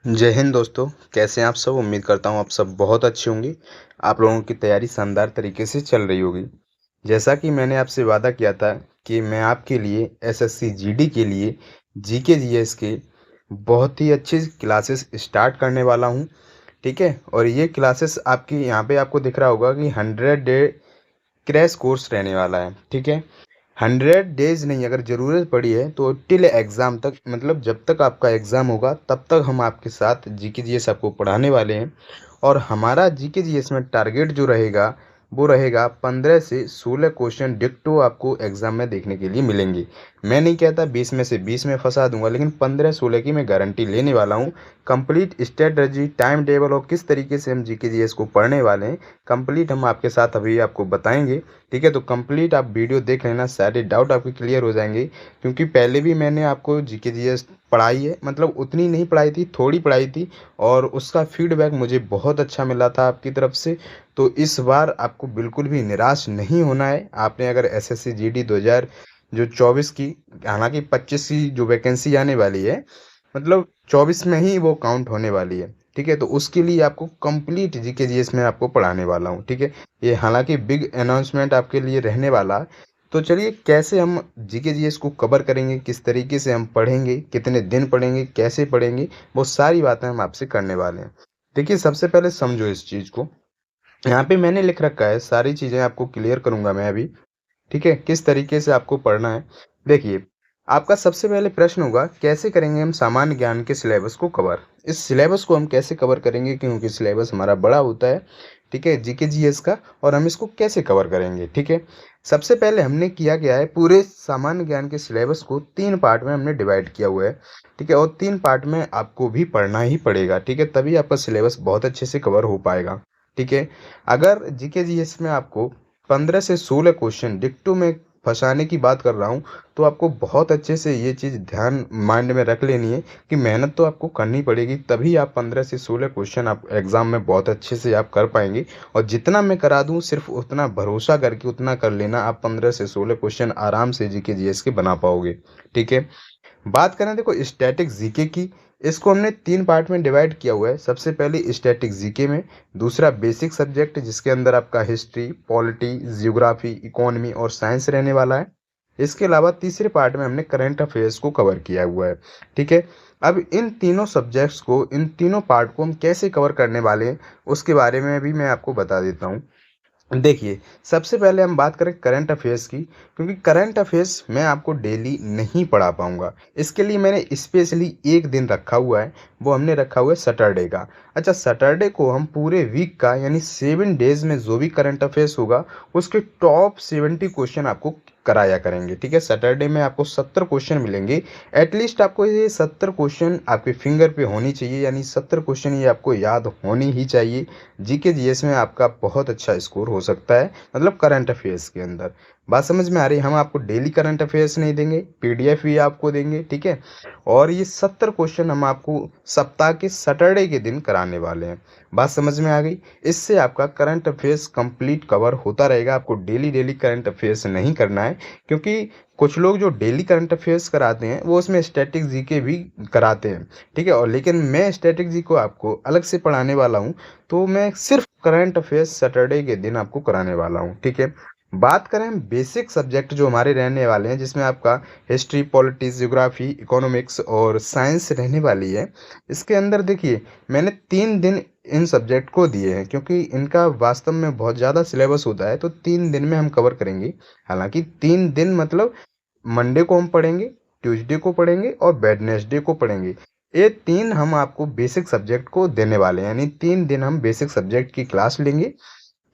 जय हिंद दोस्तों, कैसे हैं आप सब? उम्मीद करता हूँ आप सब बहुत अच्छे होंगे। आप लोगों की तैयारी शानदार तरीके से चल रही होगी। जैसा कि मैंने आपसे वादा किया था कि मैं आपके लिए एसएससी जीडी के लिए जीके जीएस के बहुत ही अच्छी क्लासेस स्टार्ट करने वाला हूँ। ठीक है, और ये क्लासेस आपकी यहाँ पे आपको दिख रहा होगा कि 100 डे क्रैश कोर्स रहने वाला है। ठीक है, 100 डेज नहीं, अगर ज़रूरत पड़ी है तो टिल एग्ज़ाम तक, मतलब जब तक आपका एग्ज़ाम होगा तब तक हम आपके साथ जीके जीएस आपको पढ़ाने वाले हैं। और हमारा जीके जीएस में टारगेट जो रहेगा वो रहेगा 15 से 16 क्वेश्चन डिक्टो आपको एग्ज़ाम में देखने के लिए मिलेंगे। मैं नहीं कहता 20 में से 20 में फंसा दूंगा, लेकिन 15-16 की मैं गारंटी लेने वाला हूँ। कंप्लीट स्ट्रेटजी, टाइम टेबल और किस तरीके से हम जीके जीएस को पढ़ने वाले हैं, कंप्लीट हम आपके साथ अभी आपको बताएंगे। ठीक है, तो कंप्लीट आप वीडियो देख लेना, सारे डाउट आपके क्लियर हो जाएंगे। क्योंकि पहले भी मैंने आपको जीके जीएस पढ़ाई है, मतलब उतनी नहीं पढ़ाई थी, थोड़ी पढ़ाई थी, और उसका फीडबैक मुझे बहुत अच्छा मिला था आपकी तरफ से। तो इस बार आपको बिल्कुल भी निराश नहीं होना है। आपने अगर एसएससी जीडी 2000 जो 24 की, हालांकि 25 की जो वैकेंसी आने वाली है, मतलब 24 में ही वो काउंट होने वाली है। ठीक है, तो उसके लिए आपको कंप्लीट जीके जीएस में आपको पढ़ाने वाला हूँ। ठीक है, ये हालांकि बिग अनाउंसमेंट आपके लिए रहने वाला है। तो चलिए, कैसे हम जीके जीएस को कवर करेंगे, किस तरीके से हम पढ़ेंगे, कितने दिन पढ़ेंगे, कैसे पढ़ेंगे, वो सारी बातें हम आपसे करने वाले हैं। देखिए, सबसे पहले समझो इस चीज़ को। यहाँ पे मैंने लिख रखा है, सारी चीज़ें आपको क्लियर करूंगा मैं अभी। ठीक है, किस तरीके से आपको पढ़ना है। देखिए, आपका सबसे पहले प्रश्न होगा कैसे करेंगे हम सामान्य ज्ञान के सिलेबस को कवर। इस सिलेबस को हम कैसे कवर करेंगे, क्योंकि सिलेबस हमारा बड़ा होता है। ठीक है, जीके जीएस का, और हम इसको कैसे कवर करेंगे। ठीक है, सबसे पहले हमने किया गया है, पूरे सामान्य ज्ञान के सिलेबस को 3 पार्ट में हमने डिवाइड किया हुआ है। ठीक है, और 3 पार्ट में आपको भी पढ़ना ही पड़ेगा। ठीक है, तभी आपका सिलेबस बहुत अच्छे से कवर हो पाएगा। ठीक है, अगर जीके जीएस में आपको 15 से 16 क्वेश्चन डिक्टो में फंसाने की बात कर रहा हूँ, तो आपको बहुत अच्छे से ये चीज़ ध्यान माइंड में रख लेनी है कि मेहनत तो आपको करनी पड़ेगी, तभी आप 15 से 16 क्वेश्चन आप एग्ज़ाम में बहुत अच्छे से आप कर पाएंगे। और जितना मैं करा दूँ, सिर्फ उतना भरोसा करके उतना कर लेना, आप 15 से 16 क्वेश्चन आराम से जीके जीएस के बना पाओगे। ठीक है, बात करें देखो स्टैटिक जीके की, इसको हमने 3 पार्ट में डिवाइड किया हुआ है। सबसे पहले स्टैटिक जीके में, दूसरा बेसिक सब्जेक्ट जिसके अंदर आपका हिस्ट्री, पॉलिटी, जियोग्राफी, इकोनॉमी और साइंस रहने वाला है। इसके अलावा तीसरे पार्ट में हमने करंट अफेयर्स को कवर किया हुआ है। ठीक है, अब इन तीनों सब्जेक्ट्स को, इन तीनों पार्ट को हम कैसे कवर करने वाले हैं, उसके बारे में भी मैं आपको बता देता हूँ। देखिए, सबसे पहले हम बात करें करंट अफेयर्स की, क्योंकि करंट अफेयर्स मैं आपको डेली नहीं पढ़ा पाऊंगा। इसके लिए मैंने स्पेशली एक दिन रखा हुआ है, वो हमने रखा हुआ है सैटरडे का। अच्छा, सैटरडे को हम पूरे वीक का, यानी 7 डेज में जो भी करंट अफेयर्स होगा, उसके टॉप 70 क्वेश्चन आपको कराया करेंगे। ठीक है, सैटरडे में आपको 70 क्वेश्चन मिलेंगे। एटलीस्ट आपको ये 70 क्वेश्चन आपके फिंगर पे होनी चाहिए, यानी 70 क्वेश्चन ये आपको याद होनी ही चाहिए। जीके जीएस में आपका बहुत अच्छा स्कोर हो सकता है, मतलब करंट अफेयर्स के अंदर। बात समझ में आ रही है? हम आपको डेली करंट अफेयर्स नहीं देंगे, पीडीएफ भी आपको देंगे। ठीक है, और ये 70 क्वेश्चन हम आपको सप्ताह के सैटरडे के दिन कराने वाले हैं। बात समझ में आ गई? इससे आपका करंट अफेयर्स कंप्लीट कवर होता रहेगा। आपको डेली डेली करंट अफेयर्स नहीं करना है, क्योंकि कुछ लोग जो डेली करंट अफेयर्स कराते हैं वो उसमें स्टैटिक जीके भी कराते हैं। ठीक है, और लेकिन मैं स्टैटिक जी को आपको अलग से पढ़ाने वाला हूँ। तो मैं सिर्फ करंट अफेयर्स सैटरडे के दिन आपको कराने वाला हूँ। ठीक है, बात करें हम बेसिक सब्जेक्ट जो हमारे रहने वाले हैं, जिसमें आपका हिस्ट्री, पॉलिटिक्स, ज्योग्राफी, इकोनॉमिक्स और साइंस रहने वाली है। इसके अंदर देखिए, मैंने 3 दिन इन सब्जेक्ट को दिए हैं, क्योंकि इनका वास्तव में बहुत ज़्यादा सिलेबस होता है, तो 3 दिन में हम कवर करेंगे। हालांकि 3 दिन मतलब मंडे को हम पढ़ेंगे, ट्यूसडे को पढ़ेंगे और वेडनेसडे को पढ़ेंगे। ये 3 हम आपको बेसिक सब्जेक्ट को देने वाले हैं, यानी 3 दिन हम बेसिक सब्जेक्ट की क्लास लेंगे।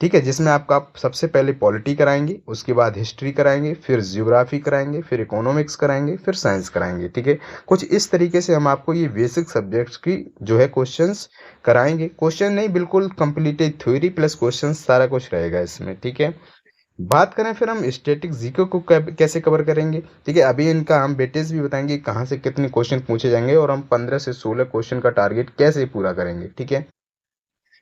ठीक है, जिसमें आपका आप सबसे पहले पॉलिटी कराएंगे, उसके बाद हिस्ट्री कराएंगे, फिर जियोग्राफी कराएंगे, फिर इकोनॉमिक्स कराएंगे, फिर साइंस कराएंगे। ठीक है, कुछ इस तरीके से हम आपको ये बेसिक सब्जेक्ट्स की जो है क्वेश्चंस कराएंगे। क्वेश्चन नहीं, बिल्कुल कंप्लीटेड थ्योरी प्लस क्वेश्चंस, सारा कुछ रहेगा इसमें। ठीक है, बात करें फिर हम स्टैटिक जीके को कैसे कवर करेंगे। ठीक है, अभी इनका हम वेटेज भी बताएंगे, कहाँ से कितने क्वेश्चन पूछे जाएंगे, और हम 15 से 16 क्वेश्चन का टारगेट कैसे पूरा करेंगे। ठीक है,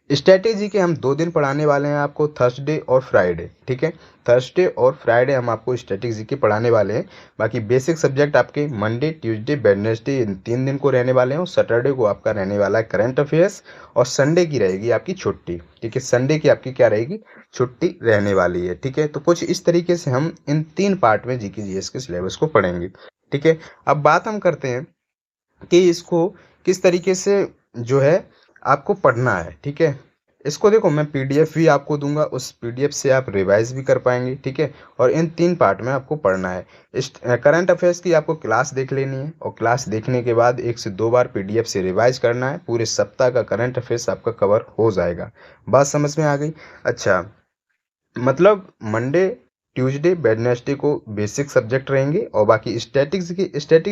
स्ट्रैटेजी के हम 2 दिन पढ़ाने वाले हैं आपको, थर्सडे और फ्राइडे, ठीक है। थर्सडे और फ्राइडे हम आपको स्ट्रैटेजी के पढ़ाने वाले हैं। बाकी बेसिक सब्जेक्ट आपके मंडे, ट्यूसडे, वेडनेसडे इन 3 दिन को रहने वाले हैं और सैटरडे को आपका रहने वाला है करंट अफेयर्स और संडे की रहेगी आपकी छुट्टी, ठीक है। संडे की आपकी क्या रहेगी? छुट्टी रहने वाली है, ठीक है। तो कुछ इस तरीके से हम इन 3 पार्ट में जीके जीएस के सिलेबस को पढ़ेंगे, ठीक है। अब बात हम करते हैं कि इसको किस तरीके से जो है आपको पढ़ना है, ठीक है। इसको देखो मैं पीडीएफ भी आपको दूंगा, उस पीडीएफ से आप रिवाइज भी कर पाएंगे, ठीक है। और इन 3 पार्ट में आपको पढ़ना है। इस करंट अफेयर्स की आपको क्लास देख लेनी है और क्लास देखने के बाद 1 से 2 बार पीडीएफ से रिवाइज करना है। पूरे सप्ताह का करंट अफेयर्स आपका कवर हो जाएगा। बात समझ में आ गई? अच्छा, मतलब मंडे, ट्यूसडे, वेडनेसडे को बेसिक सब्जेक्ट रहेंगे और बाकी स्टैटिक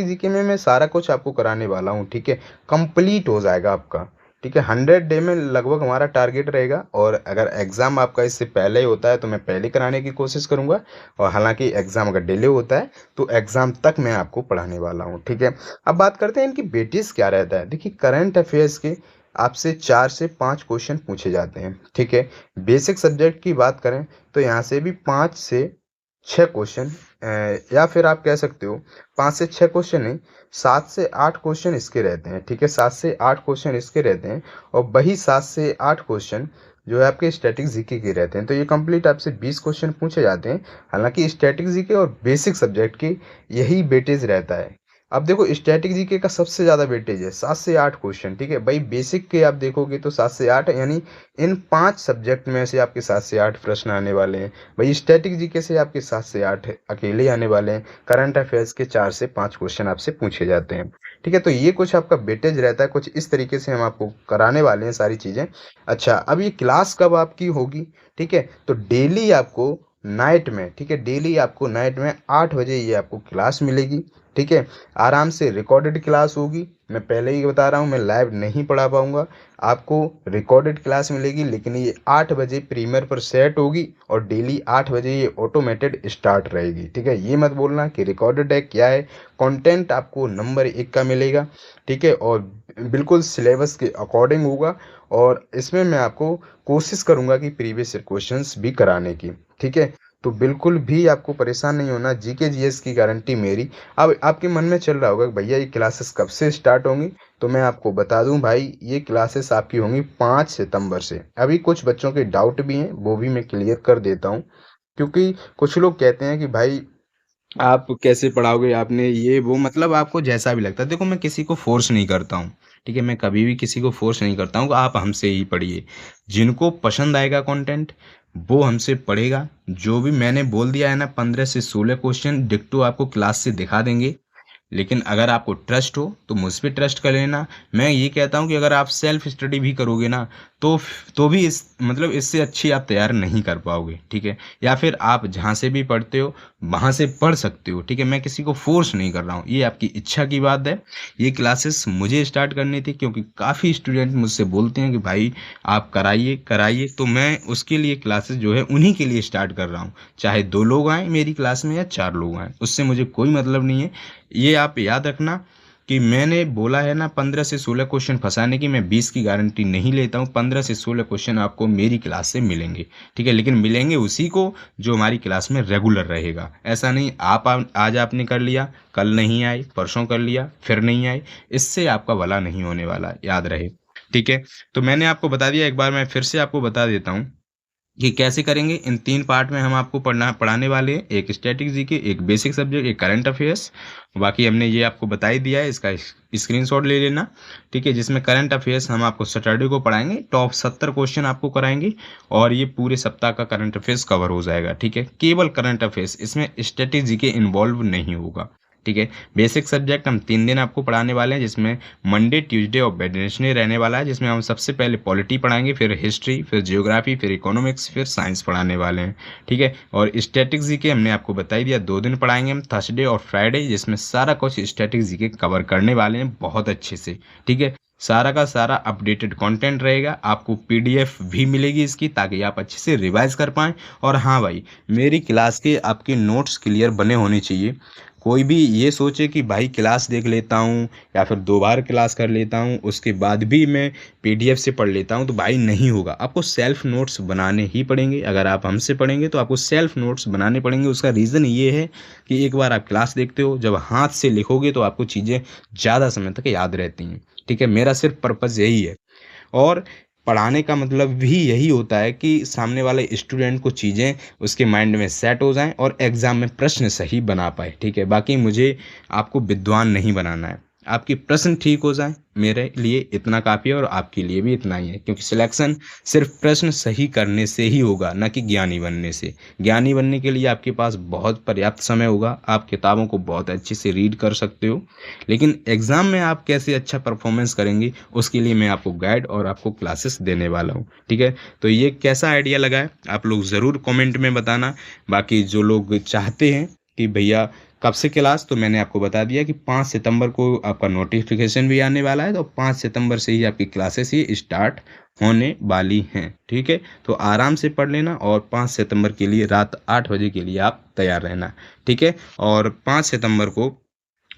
जीके में मैं सारा कुछ आपको कराने वाला हूँ, ठीक है। कंप्लीट हो जाएगा आपका, ठीक है। 100 डे में लगभग हमारा टारगेट रहेगा और अगर एग्ज़ाम आपका इससे पहले ही होता है तो मैं पहले कराने की कोशिश करूँगा और हालांकि एग्ज़ाम अगर डिले होता है तो एग्ज़ाम तक मैं आपको पढ़ाने वाला हूँ, ठीक है। अब बात करते हैं इनकी वेटेज क्या रहता है। देखिए करंट अफेयर्स के आपसे 4 से 5 क्वेश्चन पूछे जाते हैं, ठीक है। बेसिक सब्जेक्ट की बात करें तो यहाँ से भी 5 से 6 क्वेश्चन, या फिर आप कह सकते हो 5 से 6 क्वेश्चन नहीं, 7 से 8 क्वेश्चन इसके रहते हैं, ठीक है। 7 से 8 क्वेश्चन इसके रहते हैं और वही 7 से 8 क्वेश्चन जो है आपके स्टैटिक जीके के रहते हैं। तो ये कंप्लीट आपसे 20 क्वेश्चन पूछे जाते हैं। हालांकि स्टैटिक जीके और बेसिक सब्जेक्ट के यही वेटेज रहता है। अब देखो स्टैटिक जीके का सबसे ज़्यादा वेटेज है 7 से 8 क्वेश्चन, ठीक है भाई। बेसिक के आप देखोगे तो 7 से 8, यानी इन 5 सब्जेक्ट में से आपके 7 से 8 प्रश्न आने वाले हैं भाई। स्टैटिक जीके से आपके 7 से 8 अकेले आने वाले हैं। करंट अफेयर्स के 4 से 5 क्वेश्चन आपसे पूछे जाते हैं, ठीक है। तो ये कुछ आपका वेटेज रहता है, कुछ इस तरीके से हम आपको कराने वाले हैं सारी चीज़ें। अच्छा, अब ये क्लास कब आपकी होगी, ठीक है। तो डेली आपको नाइट में, ठीक है, डेली आपको नाइट में 8 बजे ये आपको क्लास मिलेगी, ठीक है। आराम से रिकॉर्डेड क्लास होगी। मैं पहले ही बता रहा हूँ मैं लाइव नहीं पढ़ा पाऊँगा, आपको रिकॉर्डेड क्लास मिलेगी। लेकिन ये 8 बजे प्रीमियर पर सेट होगी और डेली 8 बजे ये ऑटोमेटेड स्टार्ट रहेगी, ठीक है। ये मत बोलना कि रिकॉर्डेड है, क्या है। कंटेंट आपको नंबर 1 का मिलेगा, ठीक है, और बिल्कुल सिलेबस के अकॉर्डिंग होगा। और इसमें मैं आपको कोशिश करूँगा कि प्रीवियस क्वेश्चंस भी कराने की, ठीक है। तो बिल्कुल भी आपको परेशान नहीं होना, जीके जीएस की गारंटी मेरी। अब आपके मन में चल रहा होगा कि भैया ये क्लासेस कब से स्टार्ट होंगी, तो मैं आपको बता दूं भाई ये क्लासेस आपकी होंगी 5 सितंबर से। अभी कुछ बच्चों के डाउट भी हैं, वो भी मैं क्लियर कर देता हूं। क्योंकि कुछ लोग कहते हैं कि भाई आप कैसे पढ़ाओगे, आपने ये वो, मतलब आपको जैसा भी लगता है। देखो मैं किसी को फोर्स नहीं करता हूँ, ठीक है। मैं कभी भी किसी को फोर्स नहीं करता हूँ कि आप हमसे ही पढ़िए। जिनको पसंद आएगा कंटेंट वो हमसे पढ़ेगा। जो भी मैंने बोल दिया है ना, 15 से 16 क्वेश्चन डिक्टो आपको क्लास से दिखा देंगे। लेकिन अगर आपको ट्रस्ट हो तो मुझ पे ट्रस्ट कर लेना। मैं ये कहता हूँ कि अगर आप सेल्फ स्टडी भी करोगे ना तो भी इस मतलब इससे अच्छी आप तैयार नहीं कर पाओगे, ठीक है। या फिर आप जहाँ से भी पढ़ते हो वहाँ से पढ़ सकते हो, ठीक है। मैं किसी को फोर्स नहीं कर रहा हूँ, ये आपकी इच्छा की बात है। ये क्लासेस मुझे स्टार्ट करनी थी क्योंकि काफ़ी स्टूडेंट मुझसे बोलते हैं कि भाई आप कराइए कराइए, तो मैं उसके लिए क्लासेस जो है उन्हीं के लिए स्टार्ट कर रहा हूँ। चाहे 2 लोग आएँ मेरी क्लास में या 4 लोग आएँ, उससे मुझे कोई मतलब नहीं है। ये आप याद रखना कि मैंने बोला है ना 15 से 16 क्वेश्चन फंसाने की, मैं 20 की गारंटी नहीं लेता हूँ। 15 से 16 क्वेश्चन आपको मेरी क्लास से मिलेंगे, ठीक है। लेकिन मिलेंगे उसी को जो हमारी क्लास में रेगुलर रहेगा। ऐसा नहीं आज आपने कर लिया, कल नहीं आए, परसों कर लिया फिर नहीं आए, इससे आपका भला नहीं होने वाला, याद रहे, ठीक है। तो मैंने आपको बता दिया, एक बार मैं फिर से आपको बता देता हूँ कि कैसे करेंगे। इन 3 पार्ट में हम आपको पढ़ाने वाले हैं, एक स्टैटिक जीके, एक बेसिक सब्जेक्ट, एक करंट अफेयर्स। बाकी हमने ये आपको बता ही दिया है, इसका स्क्रीनशॉट ले लेना, ठीक है। जिसमें करंट अफेयर्स हम आपको सैटरडे को पढ़ाएंगे, टॉप 70 क्वेश्चन आपको कराएंगे और ये पूरे सप्ताह का करंट अफेयर्स कवर हो जाएगा, ठीक है। केवल करंट अफेयर्स, इसमें स्टैटिक जीके इन्वॉल्व नहीं होगा, ठीक है। बेसिक सब्जेक्ट हम 3 दिन आपको पढ़ाने वाले हैं, जिसमें मंडे, ट्यूसडे और वेडनेसडे रहने वाला है। जिसमें हम सबसे पहले पॉलिटी पढ़ाएंगे, फिर हिस्ट्री, फिर जियोग्राफी, फिर इकोनॉमिक्स, फिर साइंस पढ़ाने वाले हैं, ठीक है। और स्टैटिक जीके हमने आपको बता ही दिया, 2 दिन पढ़ाएंगे हम, थर्सडे और फ्राइडे, जिसमें सारा कुछ स्टैटिक जीके कवर करने वाले हैं बहुत अच्छे से, ठीक है। सारा का सारा अपडेटेड कंटेंट रहेगा। आपको पीडीएफ भी मिलेगी इसकी, ताकि आप अच्छे से रिवाइज कर पाएँ। और हाँ भाई, मेरी क्लास के आपके नोट्स क्लियर बने होने चाहिए। कोई भी ये सोचे कि भाई क्लास देख लेता हूँ या फिर 2 बार क्लास कर लेता हूँ उसके बाद भी मैं पीडीएफ से पढ़ लेता हूँ, तो भाई नहीं होगा। आपको सेल्फ नोट्स बनाने ही पड़ेंगे। अगर आप हमसे पढ़ेंगे तो आपको सेल्फ नोट्स बनाने पड़ेंगे। उसका रीज़न ये है कि एक बार आप क्लास देखते हो, जब हाथ से लिखोगे तो आपको चीज़ें ज़्यादा समय तक याद रहती हैं। ठीक है, मेरा सिर्फ पर्पज़ यही है। और पढ़ाने का मतलब भी यही होता है कि सामने वाले स्टूडेंट को चीज़ें उसके माइंड में सेट हो जाएं और एग्ज़ाम में प्रश्न सही बना पाए। ठीक है, बाकी मुझे आपको विद्वान नहीं बनाना है। आपके प्रश्न ठीक हो जाएं, मेरे लिए इतना काफ़ी है और आपके लिए भी इतना ही है, क्योंकि सिलेक्शन सिर्फ प्रश्न सही करने से ही होगा, ना कि ज्ञानी बनने से। ज्ञानी बनने के लिए आपके पास बहुत पर्याप्त समय होगा, आप किताबों को बहुत अच्छे से रीड कर सकते हो, लेकिन एग्ज़ाम में आप कैसे अच्छा परफॉर्मेंस करेंगे उसके लिए मैं आपको गाइड और आपको क्लासेस देने वाला हूँ। ठीक है, तो ये कैसा आइडिया लगा है आप लोग ज़रूर कमेंट में बताना। बाकी जो लोग चाहते हैं कि भैया कब से क्लास, तो मैंने आपको बता दिया कि 5 सितंबर को आपका नोटिफिकेशन भी आने वाला है, तो 5 सितंबर से ही आपकी क्लासेस ही स्टार्ट होने वाली हैं। ठीक है, तो आराम से पढ़ लेना और 5 सितंबर के लिए रात 8 बजे के लिए आप तैयार रहना। ठीक है, और 5 सितंबर को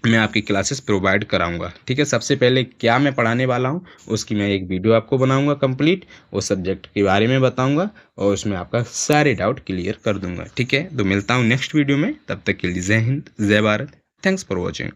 मैं आपकी क्लासेस प्रोवाइड कराऊंगा। ठीक है, सबसे पहले क्या मैं पढ़ाने वाला हूं उसकी मैं एक वीडियो आपको बनाऊंगा कंप्लीट, उस सब्जेक्ट के बारे में बताऊंगा और उसमें आपका सारे डाउट क्लियर कर दूंगा। ठीक है, तो मिलता हूं नेक्स्ट वीडियो में, तब तक के लिए जय हिंद, जय भारत, थैंक्स फॉर वॉचिंग।